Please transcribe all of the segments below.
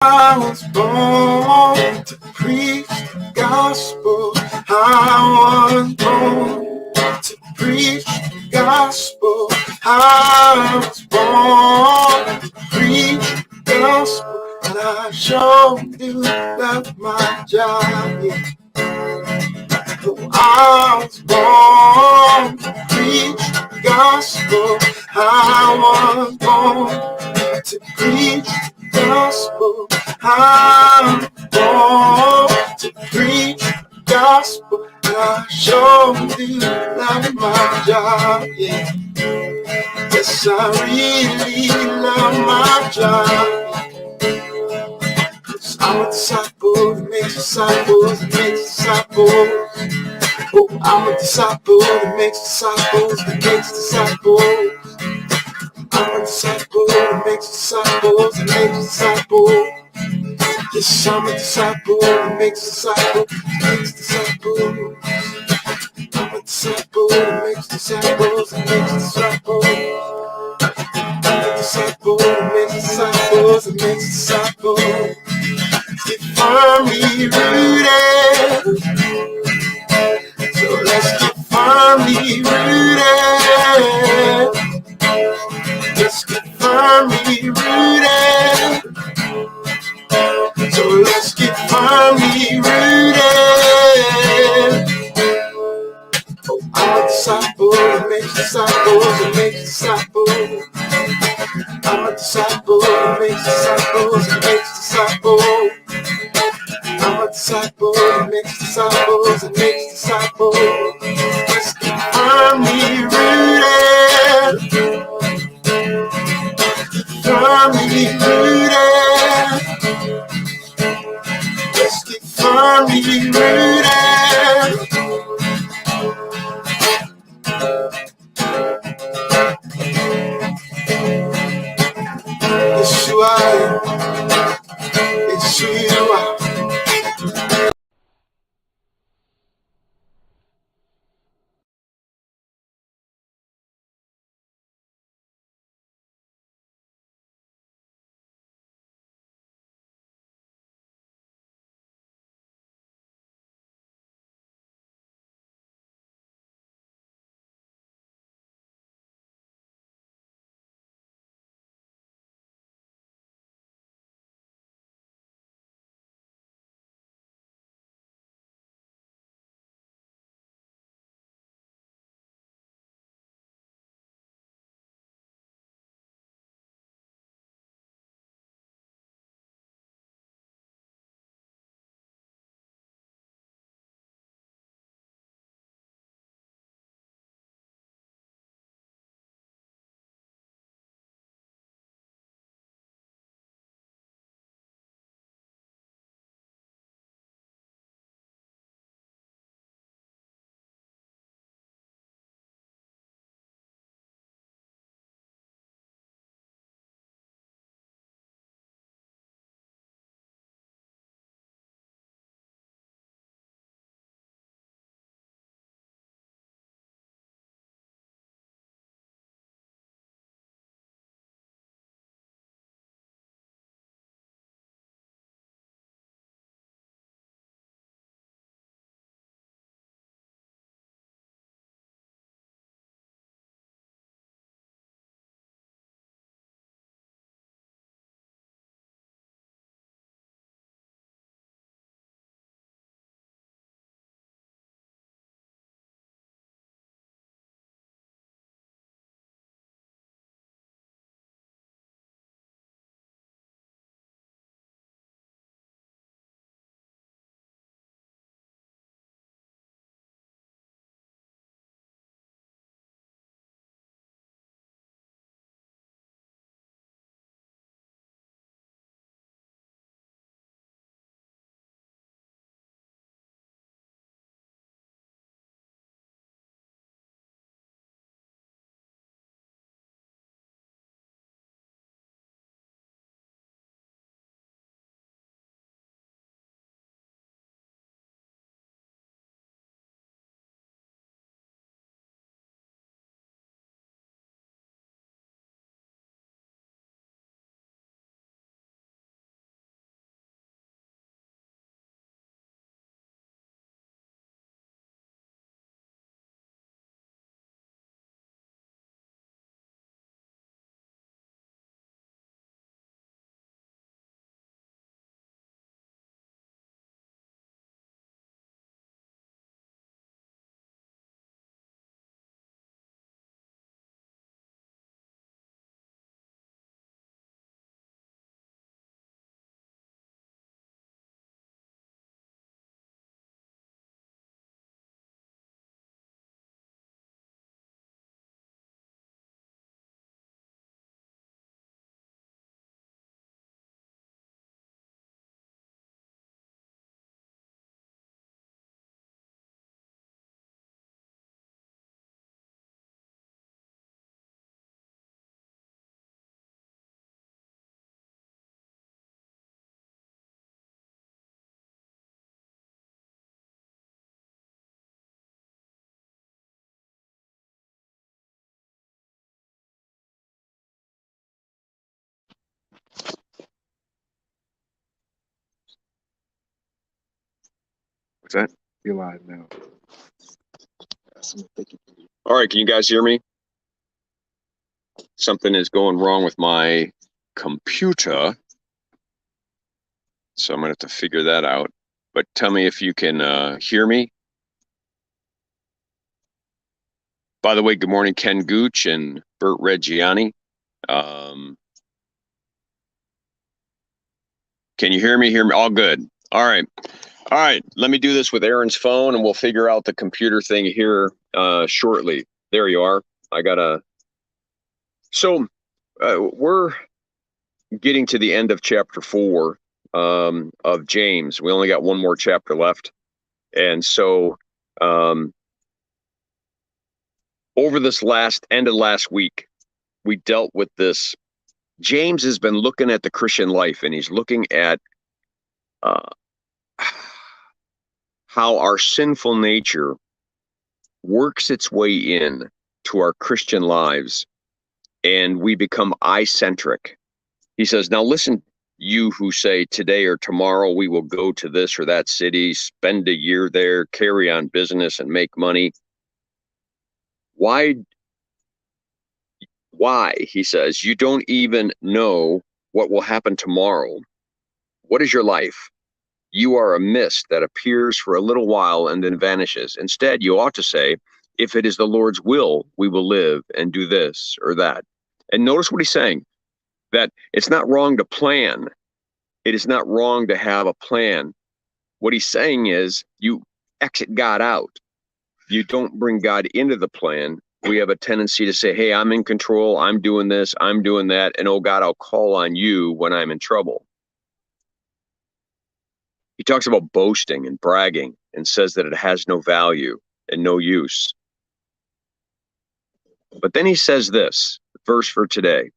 I was born to preach the gospel. I was born to preach the gospel. I was born to preach the gospel. And I sure do love my job. Yeah. I was born to preach the gospel. I was born to preach the gospel. I'm born to preach the gospel. And I sure do love my job. Yeah. Yes, I really love my job. I'm a disciple that makes disciples that makes disciples. Oh, I'm a disciple that makes disciples that makes disciples. I'm a disciple that makes disciples that makes disciples. Yes, I'm a disciple that makes disciples that makes disciples. I'm a disciple that makes disciples that makes disciples. I'm a disciple that makes disciples that makes disciples. Get firmly rooted. So let's get firmly rooted. Let's get firmly rooted. So let's get firmly rooted. Oh, I'm a disciple that makes disciples that makes disciples. I'm a disciple that makes disciples that makes disciples. I'm a disciple that makes disciples that makes disciples. Let's get firmly rooted. Firmly rooted. Let's get firmly rooted. Yeshua, Yeshua. What's that? You're live now. All right, can you guys hear me? Something is going wrong with my computer, so I'm gonna have to figure that out. But tell me if you can hear me. By the way, good morning, Ken Gooch and Bert Reggiani. Can you hear me? Hear me? All good. All right. All right. Let me do this with Aaron's phone, and we'll figure out the computer thing here shortly. There you are. I gotta. So we're getting to the end of chapter 4 of James. We only got one more chapter left, and so over this end of last week, we dealt with this. James has been looking at the Christian life, and he's looking at how our sinful nature works its way in to our Christian lives, and we become I-centric. He says, now listen, you who say today or tomorrow we will go to this or that city, spend a year there, carry on business and make money. Why, he says, you don't even know what will happen tomorrow. What is your life? You are a mist that appears for a little while and then vanishes. Instead, you ought to say, if it is the Lord's will, we will live and do this or that. And notice what he's saying, that it's not wrong to plan. It is not wrong to have a plan. What he's saying is you exit God out. You don't bring God into the plan. We have a tendency to say, hey, I'm in control. I'm doing this. I'm doing that. And oh, God, I'll call on you when I'm in trouble. He talks about boasting and bragging and says that it has no value and no use. But then he says this, verse for today.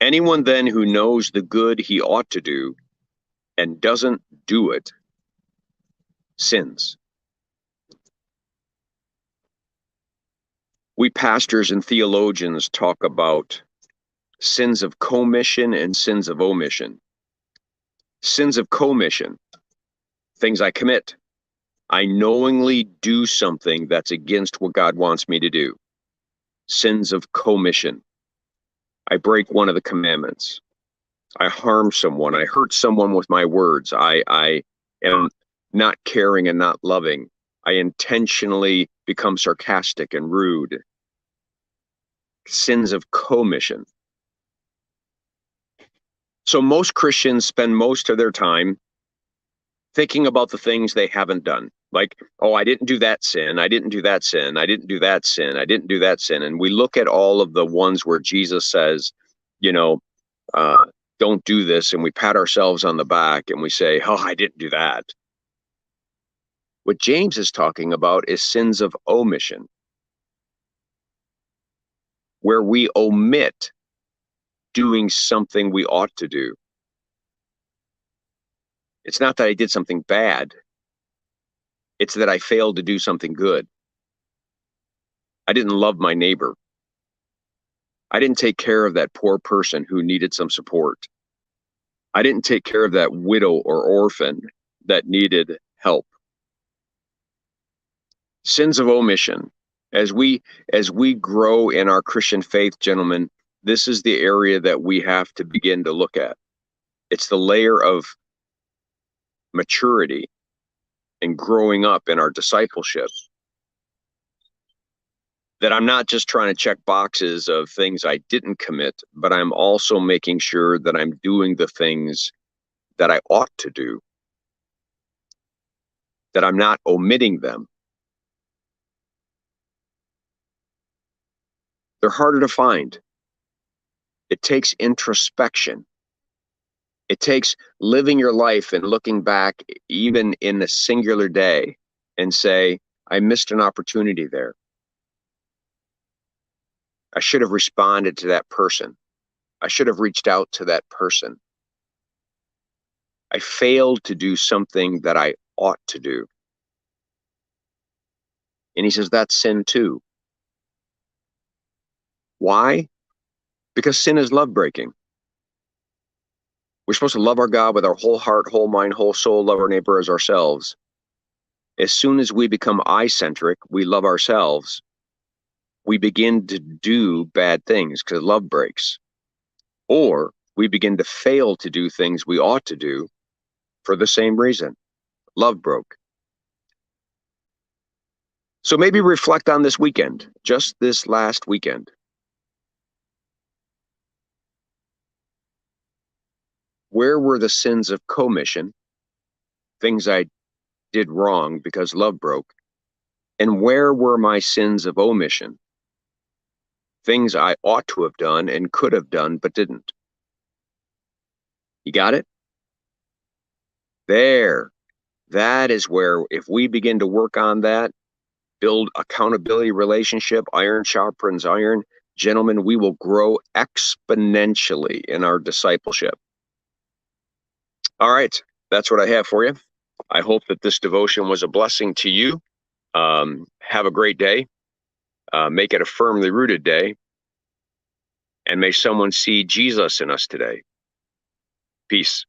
Anyone then who knows the good he ought to do and doesn't do it sins. We pastors and theologians talk about sins of commission and sins of omission. Sins of commission, things I commit. I knowingly do something that's against what God wants me to do. Sins of commission. I break one of the commandments. I harm someone. I hurt someone with my words. I am not caring and not loving. I intentionally become sarcastic and rude. Sins of commission. So most Christians spend most of their time thinking about the things they haven't done. Like, oh, I didn't do that sin. I didn't do that sin. I didn't do that sin. I didn't do that sin. And we look at all of the ones where Jesus says, you know, don't do this. And we pat ourselves on the back and we say, oh, I didn't do that. What James is talking about is sins of omission, where we omit doing something we ought to do. It's not that I did something bad. It's that I failed to do something good. I didn't love my neighbor. I didn't take care of that poor person who needed some support. I didn't take care of that widow or orphan that needed help. Sins of omission. As we grow in our Christian faith, gentlemen, this is the area that we have to begin to look at. It's the layer of maturity and growing up in our discipleship. That I'm not just trying to check boxes of things I didn't commit, but I'm also making sure that I'm doing the things that I ought to do. That I'm not omitting them. They're harder to find. It takes introspection. It takes living your life and looking back even in a singular day and say, I missed an opportunity there. I should have responded to that person. I should have reached out to that person. I failed to do something that I ought to do. And he says that's sin too. Why? Because sin is love breaking. We're supposed to love our God with our whole heart, whole mind, whole soul, love our neighbor as ourselves. As soon as we become I-centric, we love ourselves, we begin to do bad things because love breaks. Or we begin to fail to do things we ought to do for the same reason. Love broke. So maybe reflect on this weekend, just this last weekend. Where were the sins of commission, things I did wrong because love broke? And where were my sins of omission, things I ought to have done and could have done but didn't? You got it? There. That is where, if we begin to work on that, build accountability relationship, iron sharpens iron, gentlemen, we will grow exponentially in our discipleship. All right, that's what I have for you. I hope that this devotion was a blessing to you. Have a great day. Make it a firmly rooted day. And may someone see Jesus in us today. Peace.